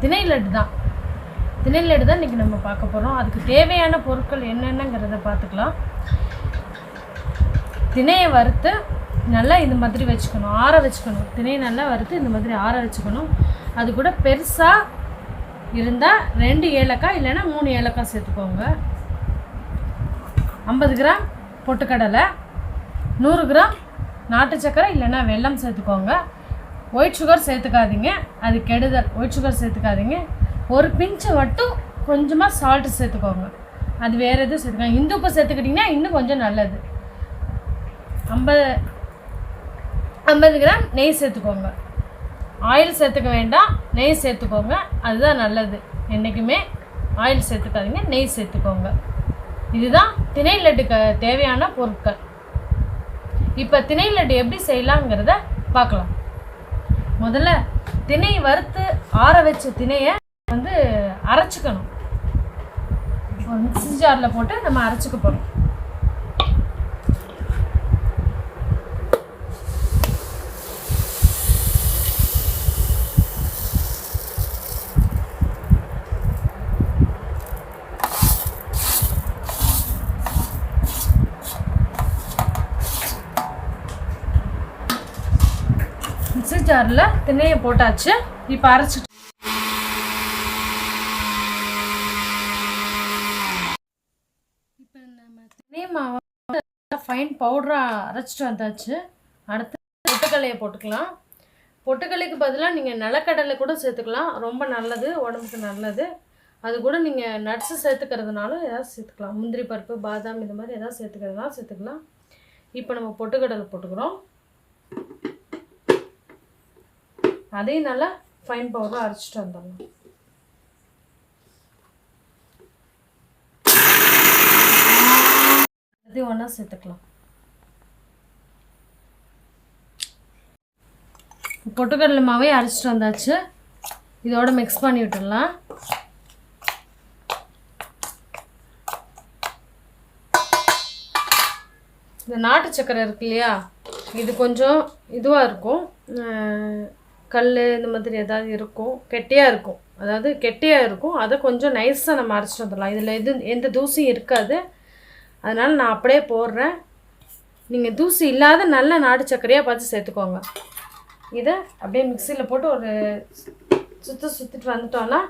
திணை லட்டு தான். திணை லட்டு தான் இன்றைக்கி நம்ம பார்க்க போகிறோம். அதுக்கு தேவையான பொருட்கள் என்னென்னங்கிறத பார்த்துக்கலாம். திணையை வறுத்து நல்லா இந்த மாதிரி வச்சுக்கணும், ஆற வச்சுக்கணும். திணையை நல்லா வறுத்து இந்த மாதிரி ஆற வச்சுக்கணும். அது கூட பெருசாக இருந்தால் 2 ஏலக்காய் இல்லைன்னா 3 ஏலக்காய் சேர்த்துக்கோங்க. 50 கிராம் பொட்டுக்கடலை, 100 கிராம் நாட்டு சக்கரை இல்லைன்னா வெல்லம் சேர்த்துக்கோங்க. ஒயிட் சுகர் சேர்த்துக்காதீங்க, அது கெடுதல். ஒயிட் சுகர் சேர்த்துக்காதீங்க. ஒரு பிஞ்சு மட்டும் கொஞ்சமாக சால்ட்டு சேர்த்துக்கோங்க. அது வேறு எதுவும் சேர்த்துக்கோங்க. இந்துப்பு சேர்த்துக்கிட்டிங்கன்னா இன்னும் கொஞ்சம் நல்லது. 50 கிராம் நெய் சேர்த்துக்கோங்க. ஆயில் சேர்த்துக்க வேண்டாம், நெய் சேர்த்துக்கோங்க, அதுதான் நல்லது. என்றைக்குமே ஆயில் சேர்த்துக்காதீங்க, நெய் சேர்த்துக்கோங்க. இதுதான் திணை லட்டுக்கு தேவையான பொருட்கள். இப்போ திணை லட்டு எப்படி செய்யலாங்கிறத பார்க்கலாம். முதல்ல திணை வறுத்து ஆற வச்ச திணையை அரைச்சிக்கணும். ஒரு மிக்ஸி ஜாரில் போட்டு நம்ம அரைச்சிக்க போகிறோம். மிக்ஸி ஜாரில் திணையை போட்டாச்சு. இப்போ அரைச்சிட்டு இப்போ நம்ம திணை மாவை ஃபைன் பவுடராக அரைச்சிட்டு வந்தாச்சு. அடுத்து பொட்டுக்கடலையை போட்டுக்கலாம். பொட்டுக்கடலைக்கு பதிலாக நீங்கள் நிலக்கடலை கூட சேர்த்துக்கலாம், ரொம்ப நல்லது, உடம்புக்கு நல்லது. அது கூட நீங்கள் நட்ஸு சேர்த்துக்கிறதுனால ஏதாவது சேர்த்துக்கலாம். முந்திரி பருப்பு, பாதாம் இது மாதிரி எதாவது சேர்த்துக்கிறதுனால சேர்த்துக்கலாம். இப்போ நம்ம பொட்டுக்கடலை போட்டுக்கிறோம். அதையும் நல்லா ஃபைன் பவுடராக அரைச்சிட்டு வந்துடலாம். அதையும் ஒன்றா சேர்த்துக்கலாம். பொட்டுக்கடலை மாவே அரைச்சிட்டு வந்தாச்சு. இதோட மிக்ஸ் பண்ணி விட்டுடலாம். இந்த நாட்டு சக்கரை இருக்கு இல்லையா, இது கொஞ்சம் இதுவாக இருக்கும், கல் இந்த மாதிரி ஏதாவது இருக்கும், கெட்டியாக இருக்கும். அதாவது கெட்டியாக இருக்கும். அதை கொஞ்சம் நைஸாக நம்ம அரைச்சிட்டு வந்துடலாம். இதில் எந்த தூசியும் இருக்காது. அதனால் நான் அப்படியே போடுறேன். நீங்கள் தூசி இல்லாத நல்ல நாட்டு சர்க்கரையாக பார்த்து சேர்த்துக்கோங்க. இதை அப்படியே மிக்சியில் போட்டு ஒரு சுற்றிட்டு வந்துட்டோன்னா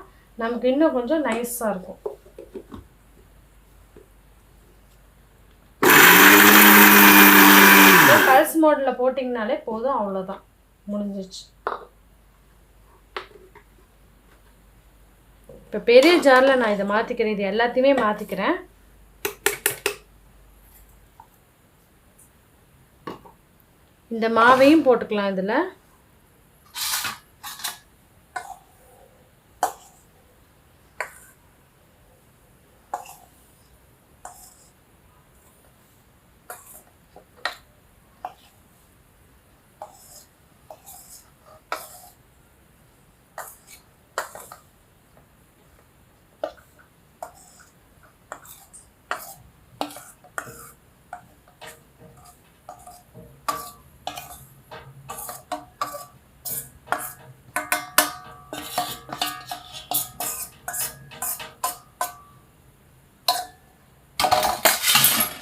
நமக்கு இன்னும் கொஞ்சம் நைஸாக இருக்கும். பல்ஸ் மோடில் போட்டிங்கனாலே போதும், அவ்வளோதான், முடிஞ்சிச்சு. இப்போ பெரிய ஜாரில் நான் இதை மாற்றிக்கிறேன். இது எல்லாத்தையுமே மாற்றிக்கிறேன். இந்த மாவையும் போட்டுக்கலாம் இதில்.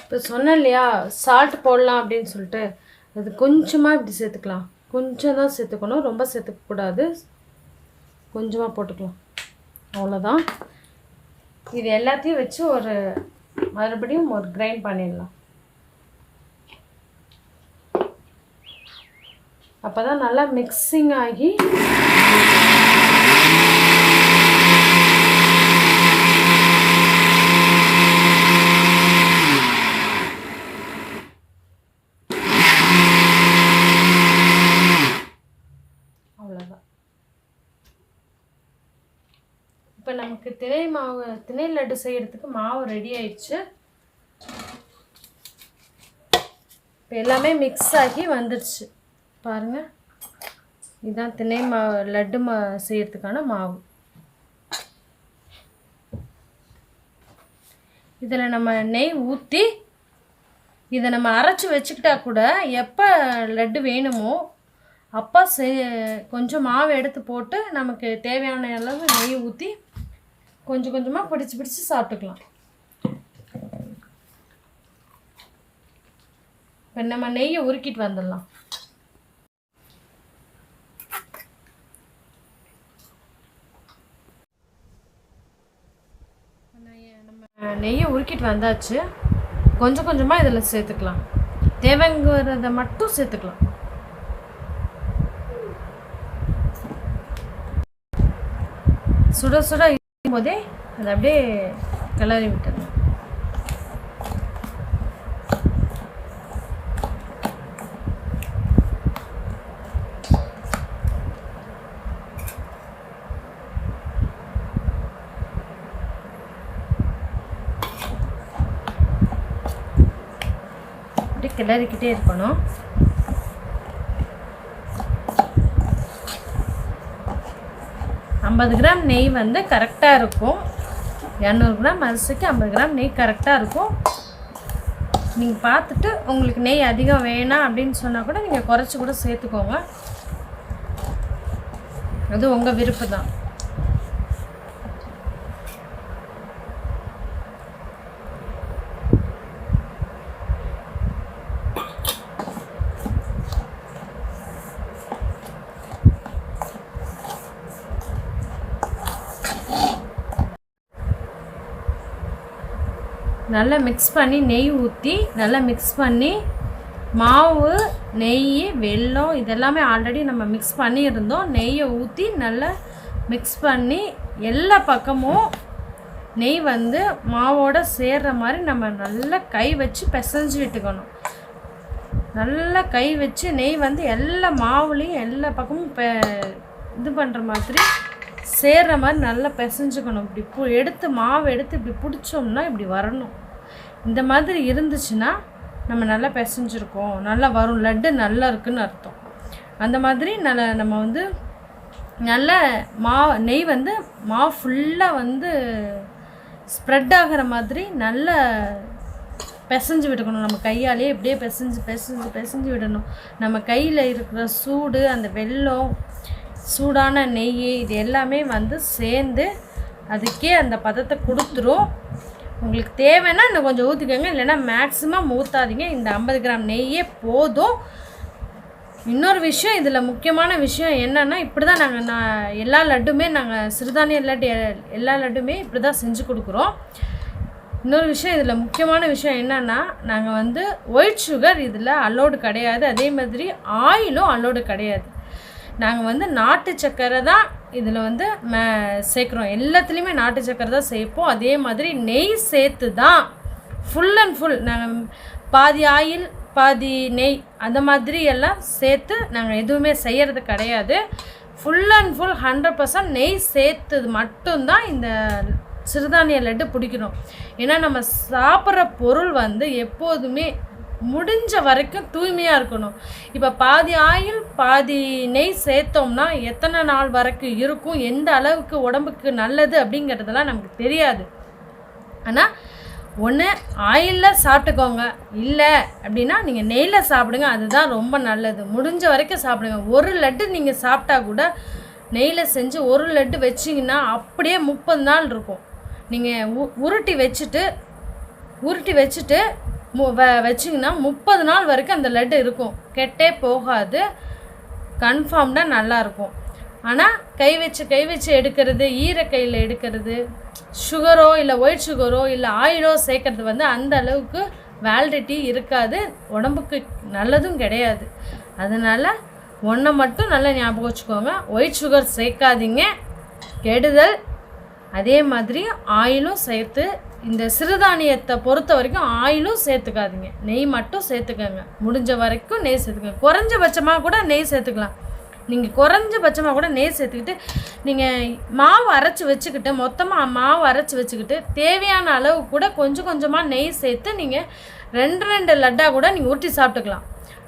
இப்போ சொன்னேன் இல்லையா, சால்ட் போடலாம் அப்படின்னு சொல்லிட்டு, அது கொஞ்சமாக இப்படி சேர்த்துக்கலாம். கொஞ்சம் தான் சேர்த்துக்கணும், ரொம்ப சேர்த்துக்கக்கூடாது. கொஞ்சமாக போட்டுக்கலாம், அவ்வளோதான். இது எல்லாத்தையும் வச்சு மறுபடியும் ஒரு கிரைண்ட் பண்ணிடலாம். அப்போ தான் நல்லா மிக்சிங் ஆகி இப்போ நமக்கு திணை லட்டு செய்கிறதுக்கு மாவு ரெடி ஆயிடுச்சு. இப்போ எல்லாமே மிக்ஸ் ஆகி வந்துடுச்சு பாருங்கள். இதுதான் திணை லட்டு செய்கிறதுக்கான மாவு. இதில் நம்ம நெய் ஊற்றி இதை நம்ம அரைச்சி வச்சுக்கிட்டா கூட எப்போ லட்டு வேணுமோ அப்போ கொஞ்சம் மாவு எடுத்து போட்டு நமக்கு தேவையான அளவு நெய் ஊற்றி கொஞ்சம் கொஞ்சமாக பிடிச்சி சாப்பிட்டுக்கலாம். இப்போ நம்ம நெய்யை உருக்கிட்டு வந்துடலாம். நம்ம நெய்யை உருக்கிட்டு வந்தாச்சு. கொஞ்சம் கொஞ்சமாக இதில் சேர்த்துக்கலாம். தேவைங்கிறத மட்டும் சேர்த்துக்கலாம். சுட சுட இருக்கும் போதே அதை அப்படியே கிளறி விட்டுடணும். அப்படியே கிளறிக்கிட்டே இருக்கணும். ஐம்பது கிராம் நெய் வந்து கரெக்டாக இருக்கும். 200 கிராம் அரிசிக்கு 50 கிராம் நெய் கரெக்டாக இருக்கும். நீங்கள் பார்த்துட்டு உங்களுக்கு நெய் அதிகம் வேணாம் அப்படின்னு சொன்னால் கூட நீங்கள் குறைச்சி கூட சேர்த்துக்கோங்க. அது உங்கள் விருப்பம் தான். நல்லா மிக்ஸ் பண்ணி நெய் ஊற்றி நல்லா மிக்ஸ் பண்ணி மாவு நெய் வெல்லம் இதெல்லாமே ஆல்ரெடி நம்ம மிக்ஸ் பண்ணியிருந்தோம். நெய்யை ஊற்றி நல்லா மிக்ஸ் பண்ணி எல்லா பக்கமும் நெய் வந்து மாவோடு சேர்கிற மாதிரி நம்ம நல்லா கை வச்சு பிசைஞ்சு விட்டுக்கணும். நல்லா கை வச்சு நெய் வந்து எல்லா மாவுலேயும் எல்லா பக்கமும் இது பண்ணுற மாதிரி சேர்கிற மாதிரி நல்லா பிசைஞ்சுக்கணும். இப்படி எடுத்து மாவு எடுத்து இப்படி பிடிச்சோம்னா இப்படி வரணும். இந்த மாதிரி இருந்துச்சுன்னா நம்ம நல்லா பிசைஞ்சிருக்கோம், நல்லா வரும், லட்டு நல்லா இருக்குதுன்னு அர்த்தம். அந்த மாதிரி நம்ம வந்து நல்ல நெய் வந்து மாவு ஃபுல்லாக வந்து ஸ்ப்ரெட் ஆகிற மாதிரி நல்லா பிசைஞ்சு விட்டுக்கணும். நம்ம கையாலேயே இப்படியே பிசைஞ்சு விடணும். நம்ம கையில் இருக்கிற சூடு, அந்த வெல்லம், சூடான நெய் இது எல்லாமே வந்து சேர்ந்து அதுக்கே அந்த பதத்தை கொடுத்துரும். உங்களுக்கு தேவைன்னா இன்னும் கொஞ்சம் ஊற்றிக்கோங்க, இல்லைன்னா மேக்ஸிமம் ஊற்றாதீங்க. இந்த 50 கிராம் நெய்யே போதும். இன்னொரு விஷயம், இதில் முக்கியமான விஷயம் என்னென்னா, இப்படி தான் நான் எல்லா லட்டுமே சிறுதானிய லட்டு எல்லா லட்டுமே இப்படி தான் செஞ்சு கொடுக்குறோம். இன்னொரு விஷயம், இதில் முக்கியமான விஷயம் என்னென்னா, நாங்கள் வந்து ஒயிட் சுகர் இதில் அலோடு கிடையாது. அதே மாதிரி ஆயிலும் அலோடு கிடையாது. நாங்கள் வந்து நாட்டு சர்க்கரை தான் இதில் வந்து சேர்க்குறோம். எல்லாத்துலேயுமே நாட்டு சர்க்கரை தான் சேர்ப்போம். அதே மாதிரி நெய் சேர்த்து தான் ஃபுல் அண்ட் ஃபுல் நாங்கள் பாதி ஆயில் பாதி நெய் அந்த மாதிரி எல்லாம் சேர்த்து நாங்கள் எதுவுமே செய்கிறது கிடையாது. ஃபுல் அண்ட் ஃபுல் 100% நெய் சேர்த்தது மட்டும்தான் இந்த சிறுதானிய லட்டு பிடிக்கணும். ஏன்னா நம்ம சாப்பிட்ற பொருள் வந்து எப்போதுமே முடிஞ்ச வரைக்கும் தூய்மையாக இருக்கணும். இப்போ பாதி ஆயில் பாதி நெய் சேர்த்தோம்னா எத்தனை நாள் வரைக்கும் இருக்கும், எந்த அளவுக்கு உடம்புக்கு நல்லது அப்படிங்கிறதெல்லாம் நமக்கு தெரியாது. ஆனால் ஒன்று ஆயிலில் சாப்பிட்டுக்கோங்க, இல்லை அப்படின்னா நீங்கள் நெய்யில் சாப்பிடுங்க. அதுதான் ரொம்ப நல்லது. முடிஞ்ச வரைக்கும் சாப்பிடுங்க. ஒரு லட்டு நீங்கள் சாப்பிட்டா கூட நெய்யில் செஞ்சு ஒரு லட்டு வச்சிங்கன்னா அப்படியே 30 நாள் இருக்கும். நீங்கள் உருட்டி வச்சுட்டு வச்சிங்கன்னா 30 நாள் வரைக்கும் அந்த லட்டு இருக்கும், கெட்டே போகாது, கன்ஃபார்ம்டாக நல்லாயிருக்கும். ஆனால் கை வச்சு எடுக்கிறது, ஈரக்கையில் எடுக்கிறது, சுகரோ இல்லை ஒயிட் சுகரோ இல்லை ஆயிலோ சேர்க்கறது வந்து அந்த அளவுக்கு வேலிடிட்டி இருக்காது, உடம்புக்கு நல்லதும் கிடையாது. அதனால் ஒன்றை மட்டும் நல்லா ஞாபகம் வச்சுக்கோங்க, ஒயிட் சுகர் சேர்க்காதீங்க, கெடுதல். அதே மாதிரி ஆயிலும் சேர்த்து, இந்த சிறுதானியத்தை பொறுத்த வரைக்கும் ஆயிலும் சேர்த்துக்காதீங்க, நெய் மட்டும் சேர்த்துக்கங்க. முடிஞ்ச வரைக்கும் நெய் சேர்த்துக்கங்க. குறைஞ்சபட்சமாக கூட நெய் சேர்த்துக்கலாம். நீங்கள் குறைஞ்சபட்சமாக கூட நெய் சேர்த்துக்கிட்டு நீங்கள் மாவு அரைச்சி வச்சுக்கிட்டு, மொத்தமாக மாவு அரைச்சி வச்சுக்கிட்டு தேவையான அளவு கூட கொஞ்சம் கொஞ்சமாக நெய் சேர்த்து நீங்கள் 2 லட்டாக கூட நீங்கள் ஊற்றி சாப்பிட்டுக்கலாம்.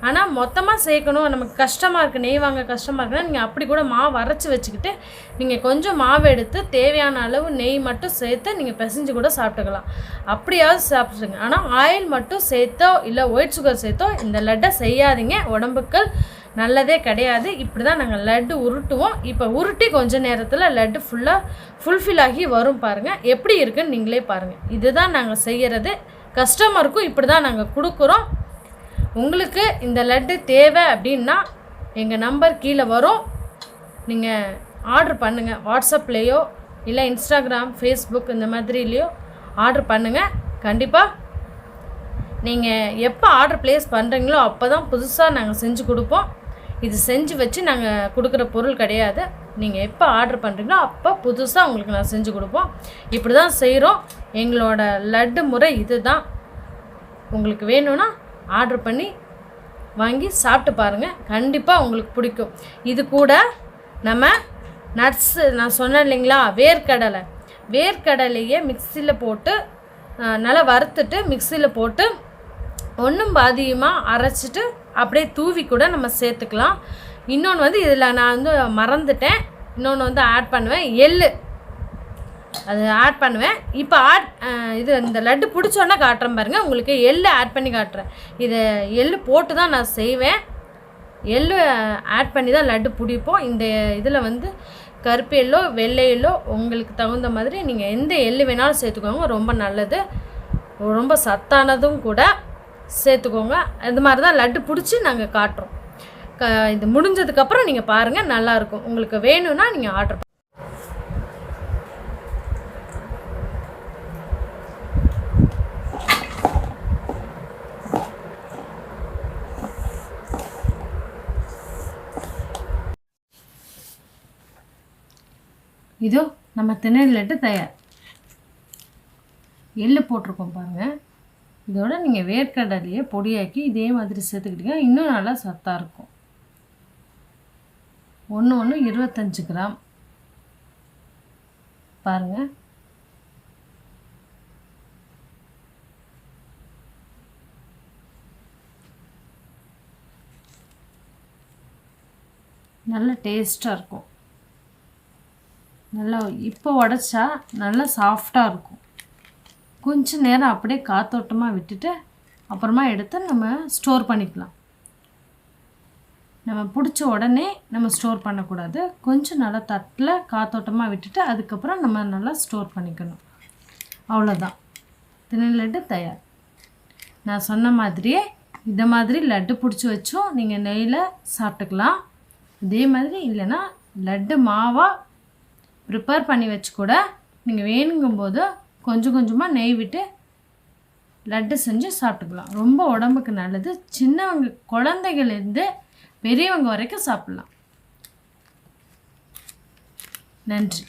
ஆனால் மொத்தமாக சேர்க்கணும், நமக்கு கஷ்டமாக இருக்குது, நெய் வாங்க கஷ்டமாக இருக்குன்னா நீங்கள் அப்படி கூட மாவு அரைச்சி வச்சுக்கிட்டு நீங்கள் கொஞ்சம் மாவு எடுத்து தேவையான அளவு நெய் மட்டும் சேர்த்து நீங்கள் பிசைஞ்சு கூட சாப்பிட்டுக்கலாம். அப்படியாவது சாப்பிட்ருங்க. ஆனால் ஆயில் மட்டும் சேர்த்தோ இல்லை ஒயிட் சுகர் சேர்த்தோ இந்த லட்டை செய்யாதீங்க, உடம்புக்கு நல்லதே கிடையாது. இப்படி தான் நாங்கள் லட்டு உருட்டுவோம். இப்போ உருட்டி கொஞ்சம் நேரத்தில் லட்டு ஃபுல்ஃபில் ஆகி வரும் பாருங்கள். எப்படி இருக்குன்னு நீங்களே பாருங்கள். இதுதான் நாங்கள் செய்கிறது. கஸ்டமருக்கும் இப்படி தான் நாங்கள் கொடுக்குறோம். உங்களுக்கு இந்த லட்டு தேவை அப்படின்னா எங்கள் நம்பர் கீழே வரும். நீங்கள் ஆர்டர் பண்ணுங்கள். வாட்ஸ்அப்லேயோ இல்லை இன்ஸ்டாகிராம், ஃபேஸ்புக் இந்த மாதிரிலேயோ ஆர்டர் பண்ணுங்கள். கண்டிப்பாக நீங்கள் எப்போ ஆர்டர் ப்ளேஸ் பண்ணுறீங்களோ அப்போ தான் புதுசாக நாங்கள் செஞ்சு கொடுப்போம். இது செஞ்சு வச்சு நாங்கள் கொடுக்குற பொருள் கிடையாது. நீங்கள் எப்போ ஆர்டர் பண்ணுறீங்களோ அப்போ புதுசாக உங்களுக்கு நான் செஞ்சு கொடுப்போம். இப்படி தான் செய்கிறோம். எங்களோட லட்டு முறை இது தான். உங்களுக்கு வேணும்னா ஆர்டர் பண்ணி வாங்கி சாப்பிட்டு பாருங்கள். கண்டிப்பாக உங்களுக்கு பிடிக்கும். இது கூட நம்ம நட்ஸு நான் சொன்னேன் இல்லைங்களா, வேர்க்கடலையே மிக்சியில் போட்டு நல்லா வறுத்துட்டு மிக்சியில் போட்டு ஒன்றும் பாதியமாக அரைச்சிட்டு அப்படியே தூவி கூட நம்ம சேர்த்துக்கலாம். இன்னொன்று வந்து இதில் நான் வந்து மறந்துட்டேன், இன்னொன்று வந்து ஆட் பண்ணுவேன், எள்ளு அது ஆட் பண்ணுவேன். இப்போ இது இந்த லட்டு பிடிச்சோன்னா காட்டுறேன் பாருங்கள். உங்களுக்கு எள்ளு ஆட் பண்ணி காட்டுறேன். இதை எள்ளு போட்டு தான் நான் செய்வேன். எள்ளு ஆட் பண்ணி தான் லட்டு பிடிப்போம். இந்த இதில் வந்து கருப்பு எள்ளோ வெள்ளை எள்ளோ உங்களுக்கு தகுந்த மாதிரி நீங்கள் எந்த எள்ளு வேணாலும் சேர்த்துக்கோங்க. ரொம்ப நல்லது, ரொம்ப சத்தானதும் கூட. சேர்த்துக்கோங்க. இது மாதிரி தான் லட்டு பிடிச்சி நாங்கள் காட்டுறோம். இது முடிஞ்சதுக்கப்புறம் நீங்கள் பாருங்கள், நல்லாயிருக்கும். உங்களுக்கு வேணும்னா நீங்கள் ஆர்டர் இதோ நம்ம திணறி லட்டு தயார். எள்ளு போட்டிருக்கோம் பாருங்கள். இதோட நீங்கள் வேர்க்கடலையே பொடியாக்கி இதே மாதிரி சேர்த்துக்கிட்டீங்க, இன்னும் நல்லா சத்தாக இருக்கும். ஒன்று 25 கிராம் பாருங்கள். நல்ல டேஸ்ட்டாக இருக்கும். நல்லா இப்போ உடைச்சா நல்லா சாஃப்டாக இருக்கும். கொஞ்சம் நேரம் அப்படியே காத்தோட்டமாக விட்டுட்டு அப்புறமா எடுத்து நம்ம ஸ்டோர் பண்ணிக்கலாம். நம்ம பிடிச்ச உடனே நம்ம ஸ்டோர் பண்ணக்கூடாது. கொஞ்சம் நல்லா தட்டில் காத்தோட்டமாக விட்டுட்டு அதுக்கப்புறம் நம்ம நல்லா ஸ்டோர் பண்ணிக்கணும். அவ்வளோதான், திணை லட்டு தயார். நான் சொன்ன மாதிரியே இந்த மாதிரி லட்டு பிடிச்சி வச்சும் நீங்கள் நெய்யில் சாப்பிட்டுக்கலாம். இதே மாதிரி இல்லைன்னா லட்டு மாவாக ப்ரிப்பேர் பண்ணி வச்சு கூட நீங்கள் வேணுங்கும்போது கொஞ்சம் கொஞ்சமாக நெய் விட்டு லட்டு செஞ்சு சாப்பிட்டுக்கலாம். ரொம்ப உடம்புக்கு நல்லது. சின்னவங்க குழந்தைகள்லேருந்து பெரியவங்க வரைக்கும் சாப்பிட்லாம். நன்றி.